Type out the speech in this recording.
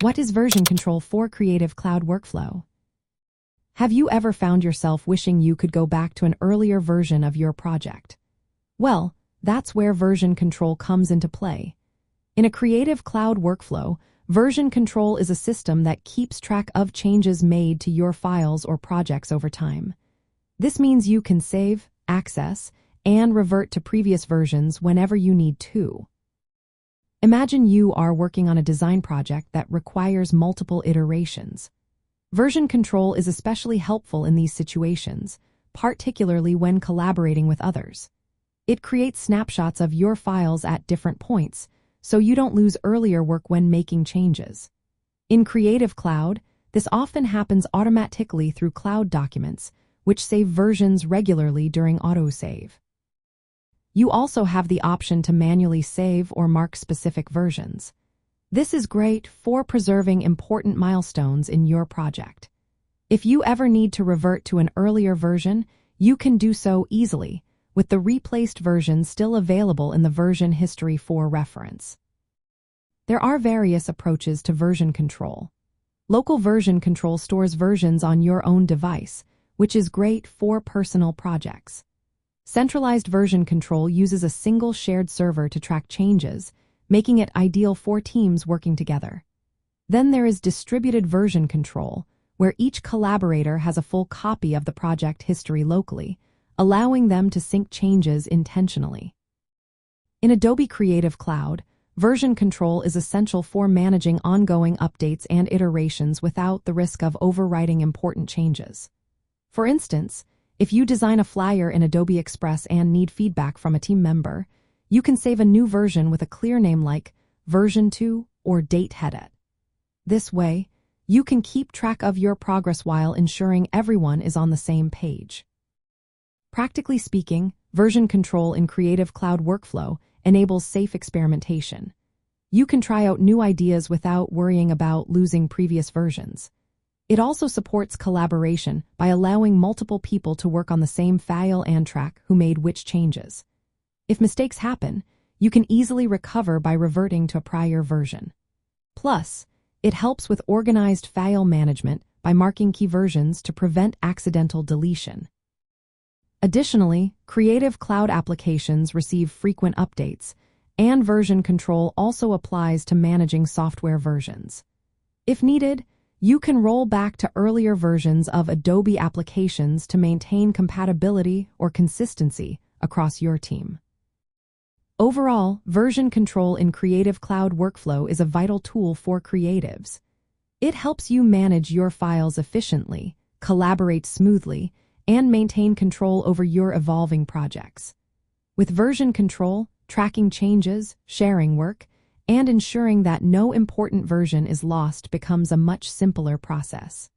What is version control for Creative Cloud workflow? Have you ever found yourself wishing you could go back to an earlier version of your project? Well, that's where version control comes into play. In a Creative Cloud workflow, version control is a system that keeps track of changes made to your files or projects over time. This means you can save, access, and revert to previous versions whenever you need to. Imagine you are working on a design project that requires multiple iterations. Version control is especially helpful in these situations, particularly when collaborating with others. It creates snapshots of your files at different points, so you don't lose earlier work when making changes. In Creative Cloud, this often happens automatically through Cloud documents, which save versions regularly during autosave. You also have the option to manually save or mark specific versions. This is great for preserving important milestones in your project. If you ever need to revert to an earlier version, you can do so easily, with the replaced version still available in the version history for reference. There are various approaches to version control. Local version control stores versions on your own device, which is great for personal projects. Centralized version control uses a single shared server to track changes, making it ideal for teams working together. Then there is distributed version control, where each collaborator has a full copy of the project history locally, allowing them to sync changes intentionally. In Adobe Creative Cloud, version control is essential for managing ongoing updates and iterations without the risk of overwriting important changes. For instance, if you design a flyer in Adobe Express and need feedback from a team member, you can save a new version with a clear name like version 2 or date headed. This way, you can keep track of your progress while ensuring everyone is on the same page. Practically speaking, version control in Creative Cloud workflow enables safe experimentation. You can try out new ideas without worrying about losing previous versions. It also supports collaboration by allowing multiple people to work on the same file and track who made which changes. If mistakes happen, you can easily recover by reverting to a prior version. Plus, it helps with organized file management by marking key versions to prevent accidental deletion. Additionally, Creative Cloud applications receive frequent updates, and version control also applies to managing software versions. If needed, you can roll back to earlier versions of Adobe applications to maintain compatibility or consistency across your team. Overall, version control in Creative Cloud workflow is a vital tool for creatives. It helps you manage your files efficiently, collaborate smoothly, and maintain control over your evolving projects. With version control, tracking changes, sharing work, and ensuring that no important version is lost becomes a much simpler process.